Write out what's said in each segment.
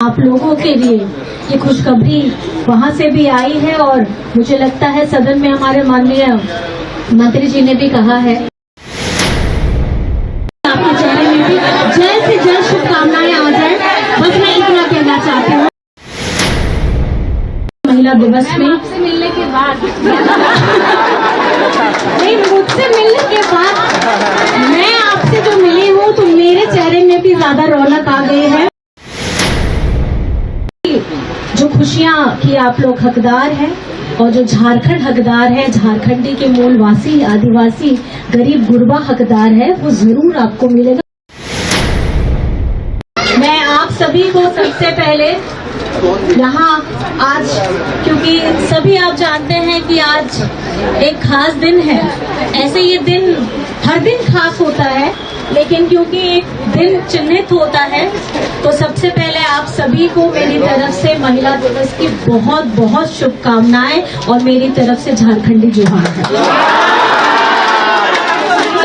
आप लोगों के लिए ये खुशखबरी वहां से भी आई है और मुझे लगता है सदन में हमारे माननीय मंत्री जी ने भी कहा है आपके चेहरे में भी जल्द से जल्द शुभकामनाएं आ जाए। बस मैं इतना कहना चाहती हूँ महिला दिवस में आपसे मिलने के बाद नहीं, मुझसे मिलने के बाद मैं आपसे जो मिली हूँ तो मेरे चेहरे में भी ज्यादा रौनक आ गई है। जो खुशियाँ की आप लोग हकदार हैं और जो झारखंड हकदार है, झारखंडी के मूलवासी आदिवासी गरीब गुरबा हकदार है, वो जरूर आपको मिलेगा। मैं आप सभी को सबसे पहले यहाँ आज, क्योंकि सभी आप जानते हैं कि आज एक खास दिन है। ऐसे ये दिन हर दिन खास होता है, लेकिन क्योंकि एक दिन चिन्हित होता है तो सबसे पहले आप सभी को मेरी तरफ से महिला दिवस की बहुत बहुत शुभकामनाएं और मेरी तरफ से झारखंडी जोहार है।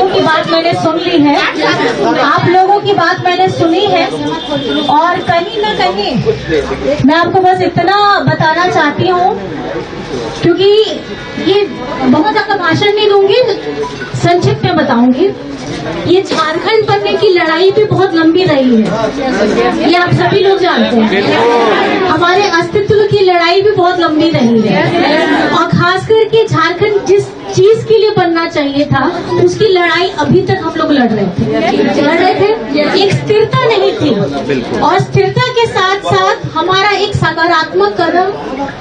की बात मैंने सुन ली है, आप लोगों की बात मैंने सुनी है और कहीं न कहीं मैं आपको बस इतना बताना चाहती हूँ, क्योंकि ये बहुत ज्यादा भाषण नहीं दूंगी, संक्षिप्त में बताऊंगी। ये झारखंड बनने की लड़ाई भी बहुत लंबी रही है, ये आप सभी लोग जानते हैं। हमारे अस्तित्व की लड़ाई भी बहुत लंबी रही है और खास करके झारखंड जिस चीज के लिए बनना चाहिए था उसकी लड़ाई अभी तक हम लोग लड़ रहे थे। एक स्थिरता नहीं थी और स्थिरता के साथ साथ हमारा एक सकारात्मक कदम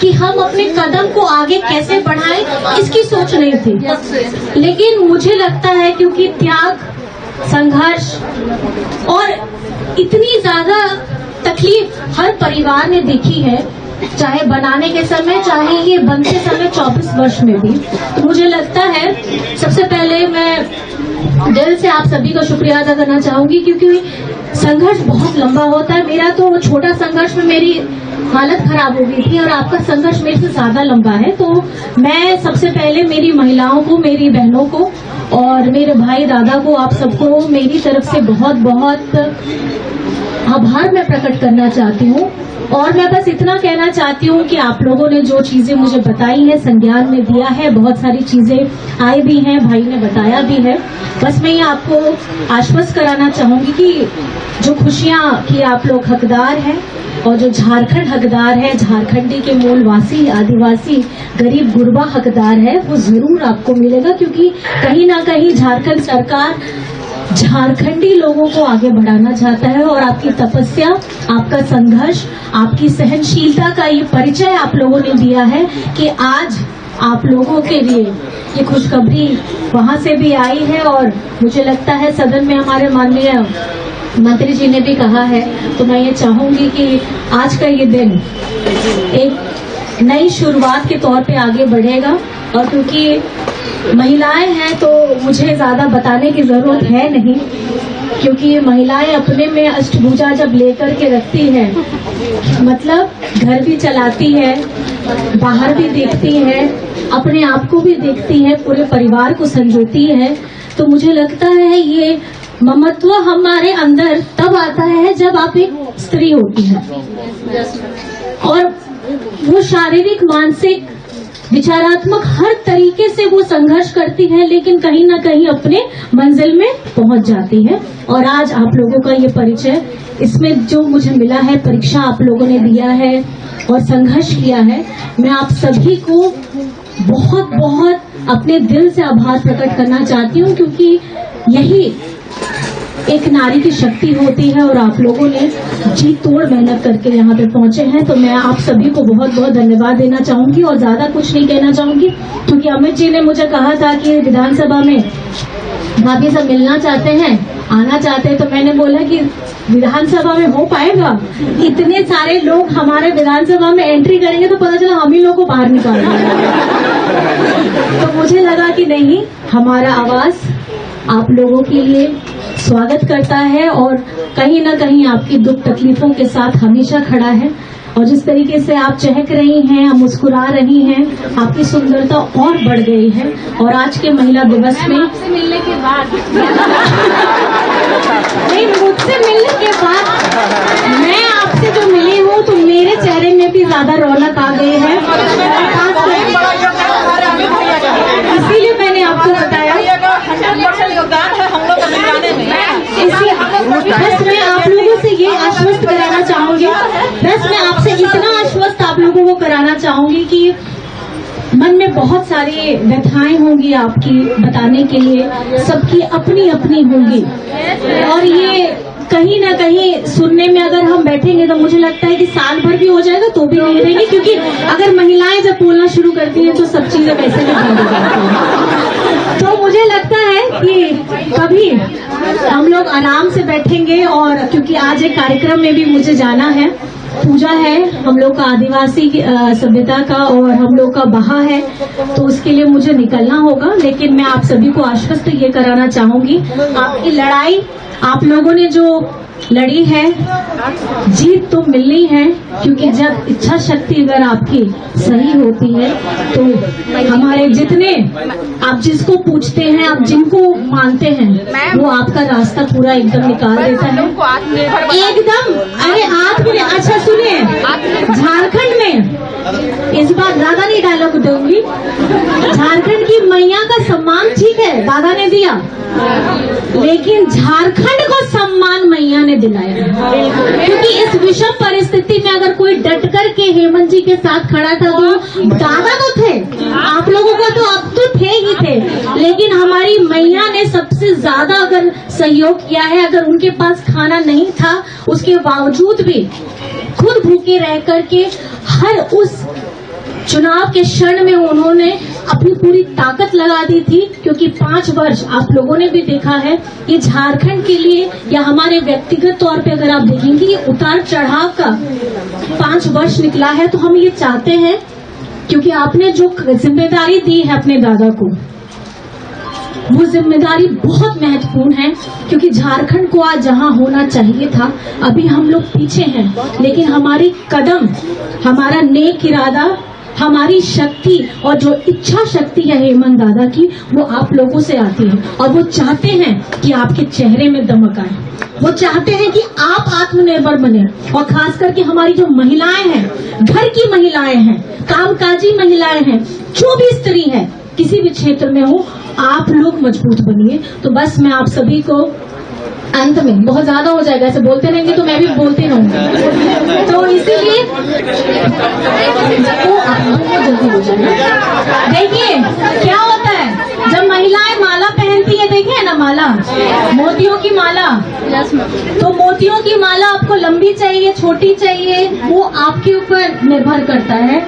कि हम अपने कदम को आगे कैसे बढ़ाएं इसकी सोच नहीं थी। लेकिन मुझे लगता है क्योंकि त्याग, संघर्ष और इतनी ज्यादा तकलीफ हर परिवार ने देखी है, चाहे बनाने के समय चाहे ये बनते समय 24 वर्ष में भी, तो मुझे लगता है सबसे पहले मैं दिल से आप सभी का शुक्रिया अदा करना चाहूंगी, क्योंकि संघर्ष बहुत लंबा होता है। मेरा तो छोटा संघर्ष में मेरी हालत खराब हो गई थी और आपका संघर्ष मेरे से ज्यादा लंबा है। तो मैं सबसे पहले मेरी महिलाओं को, मेरी बहनों को और मेरे भाई दादा को, आप सबको मेरी तरफ से बहुत बहुत आभार मैं प्रकट करना चाहती हूँ। और मैं बस इतना कहना चाहती हूँ कि आप लोगों ने जो चीजें मुझे बताई है, संज्ञान में दिया है, बहुत सारी चीजें आई भी हैं, भाई ने बताया भी है। बस मैं ये आपको आश्वस्त कराना चाहूंगी कि जो खुशियाँ की आप लोग हकदार हैं और जो झारखंड हकदार है, झारखंडी के मूलवासी आदिवासी गरीब गुरबा हकदार है, वो जरूर आपको मिलेगा। क्योंकि कहीं ना कहीं झारखंड सरकार झारखंडी लोगों को आगे बढ़ाना चाहता है और आपकी तपस्या, आपका संघर्ष, आपकी सहनशीलता का ये परिचय आप लोगों ने दिया है कि आज आप लोगों के लिए ये खुशखबरी वहां से भी आई है और मुझे लगता है सदन में हमारे माननीय मंत्री जी ने भी कहा है। तो मैं ये चाहूंगी कि आज का ये दिन एक नई शुरुआत के तौर पे आगे बढ़ेगा और क्योंकि महिलाएं हैं तो मुझे ज्यादा बताने की जरूरत है नहीं, क्योंकि ये महिलाएं अपने में अष्टभुजा जब लेकर के रखती है, मतलब घर भी चलाती है, बाहर भी देखती है, अपने आप को भी देखती है, पूरे परिवार को संजोती है, तो मुझे लगता है ये ममत्व हमारे अंदर तब आता है जब आप एक स्त्री होती है और वो शारीरिक, मानसिक, विचारात्मक हर तरीके से वो संघर्ष करती है, लेकिन कहीं ना कहीं अपने मंजिल में पहुंच जाती है। और आज आप लोगों का ये परिचय, इसमें जो मुझे मिला है, परीक्षा आप लोगों ने दिया है और संघर्ष किया है, मैं आप सभी को बहुत बहुत अपने दिल से आभार प्रकट करना चाहती हूँ, क्योंकि यही एक नारी की शक्ति होती है और आप लोगों ने जी तोड़ मेहनत करके यहाँ पे पहुंचे हैं। तो मैं आप सभी को बहुत बहुत धन्यवाद देना चाहूंगी और ज्यादा कुछ नहीं कहना चाहूंगी, क्योंकि अमित जी ने मुझे कहा था कि विधानसभा में भाभी सब मिलना चाहते हैं, आना चाहते हैं, तो मैंने बोला कि विधानसभा में हो पाएगा? इतने सारे लोग हमारे विधानसभा में एंट्री करेंगे तो पता चला हम ही लोग को बाहर निकालेंगे। तो मुझे लगा कि नहीं, हमारा आवाज आप लोगों के लिए स्वागत करता है और कहीं ना कहीं आपकी दुख तकलीफों के साथ हमेशा खड़ा है। और जिस तरीके से आप चहक रही हैं, मुस्कुरा रही हैं, आपकी सुंदरता और बढ़ गई है। और आज के महिला दिवस में आपसे मिलने के बाद नहीं, मुझसे मिलने के बाद मैं आपसे जो मिली हूँ ज्यादा रौनक आ गई है। इसीलिए मैंने आपको बताया, इसलिए बस मैं आप लोगों से ये आश्वस्त कराना चाहूंगी, बस मैं आपसे इतना आश्वस्त आप लोगों को कराना चाहूंगी कि मन में बहुत सारी व्यथाएं होंगी आपकी बताने के लिए, सबकी अपनी अपनी होंगी, और ये कहीं ना कहीं सुनने में अगर हम बैठेंगे तो मुझे लगता है कि साल भर भी हो जाएगा तो भी नहीं रहेंगे, क्योंकि अगर महिलाएं जब बोलना शुरू करती हैं तो सब चीजें वैसे भी बंद हो जाती हैं। तो मुझे लगता है कि कभी हम लोग आराम से बैठेंगे, और क्योंकि आज एक कार्यक्रम में भी मुझे जाना है, पूजा है हम लोग का आदिवासी सभ्यता का, और हम लोग का बहा है, तो उसके लिए मुझे निकलना होगा। लेकिन मैं आप सभी को आश्वस्त ये कराना चाहूंगी, आपकी लड़ाई आप लोगों ने जो लड़ी है, जीत तो मिलनी है, क्योंकि जब इच्छा शक्ति अगर आपकी सही होती है तो हमारे जितने आप जिसको पूछते हैं, आप जिनको मानते हैं, वो आपका रास्ता पूरा एकदम निकाल देता है एकदम। अरे अच्छा सुनिए, झारखंड में इस बार दादा ने डायलॉग दूंगी, झारखंड की मैया का सम्मान ठीक है दादा ने दिया, लेकिन झारखंड को सम्मान मैया ने दिलाया, क्योंकि इस विषम परिस्थिति में अगर कोई डट कर के हेमंत जी के साथ खड़ा था तो दादा तो थे, आप लोगों का तो अब तो थे ही थे, लेकिन हमारी मैया ने सबसे ज्यादा अगर सहयोग किया है। अगर उनके पास खाना नहीं था उसके बावजूद भी खुद भूखे रह करके हर उस चुनाव के क्षण में उन्होंने अपनी पूरी ताकत लगा दी थी, क्योंकि 5 वर्ष आप लोगों ने भी देखा है, ये झारखंड के लिए या हमारे व्यक्तिगत तौर पे अगर आप देखेंगे ये उतार चढ़ाव का 5 वर्ष निकला है। तो हम ये चाहते हैं, क्योंकि आपने जो जिम्मेदारी दी है अपने दादा को, वो जिम्मेदारी बहुत महत्वपूर्ण है, क्योंकि झारखंड को आज जहां होना चाहिए था अभी हम लोग पीछे हैं, लेकिन हमारी कदम, हमारा नेक इरादा, हमारी शक्ति और जो इच्छा शक्ति है हेमंत दादा की, वो आप लोगों से आती है, और वो चाहते हैं कि आपके चेहरे में दमक आए, वो चाहते हैं कि आप आत्मनिर्भर बने, और खास करके हमारी जो महिलाएं हैं, घर की महिलाएं हैं, कामकाजी महिलाएं हैं, जो भी स्त्री है किसी भी क्षेत्र में हो, आप लोग मजबूत बनिए। तो बस मैं आप सभी को अंत में, बहुत ज्यादा हो जाएगा ऐसे बोलते रहेंगे तो मैं भी बोलती रहूंगी, तो इसीलिए जल्दी हो जाएगा। देखिए क्या होता है जब महिलाएं माला पहनती है, देखिए ना माला, मोतियों की माला, तो मोतियों की माला आपको लंबी चाहिए छोटी चाहिए, वो आपके ऊपर निर्भर करता है।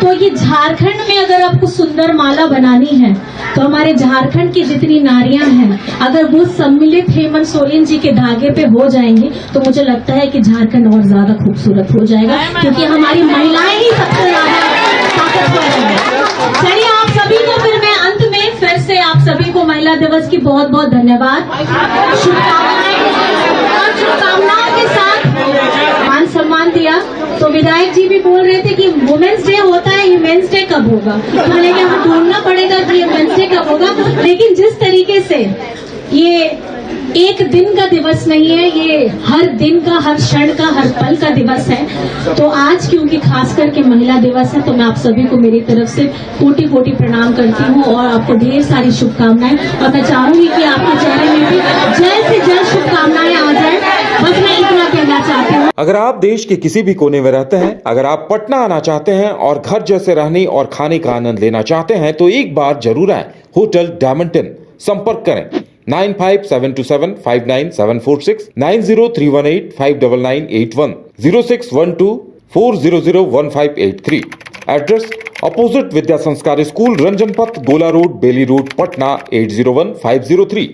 तो ये झारखंड में अगर आपको सुंदर माला बनानी है तो हमारे झारखंड की जितनी नारियां हैं, अगर वो सम्मिलित हेमंत सोरेन जी के धागे पे हो जाएंगे तो मुझे लगता है कि झारखंड और ज्यादा खूबसूरत हो जाएगा, क्योंकि हमारी महिलाएं ही सबसे ज्यादा ताकतवर हैं। चलिए आप सभी को फिर मैं अंत में फिर से आप सभी को महिला दिवस की बहुत बहुत धन्यवाद, शुभकामनाओं के साथ मान सम्मान दिया। तो विधायक जी भी बोल रहे थे कि वुमेन्स डे होता है, ये मेंस डे कब होगा, तो मैंने कहा ढूंढना पड़ेगा कि ये मेंस डे कब होगा। लेकिन जिस तरीके से ये एक दिन का दिवस नहीं है, ये हर दिन का, हर क्षण का, हर पल का दिवस है। तो आज क्योंकि खास करके महिला दिवस है, तो मैं आप सभी को मेरी तरफ से कोटि कोटि प्रणाम करती हूँ और आपको ढेर सारी शुभकामनाएं, और मैं चाहूंगी कि आपके चेहरे में भी जल्द से जल्द शुभकामनाएं आ जाए। बस मैं इतना कहना चाहती हूँ। अगर आप देश के किसी भी कोने में रहते हैं, अगर आप पटना आना चाहते हैं और घर जैसे रहने और खाने का आनंद लेना चाहते हैं, तो एक बार जरूर आए होटल डायमंड इन। संपर्क करें 9572759746, 9031859981, 0612400158 एड्रेस अपोजिट विद्या संस्कार स्कूल, रंजन पथ, गोला रोड, बेली रोड, पटना 801503।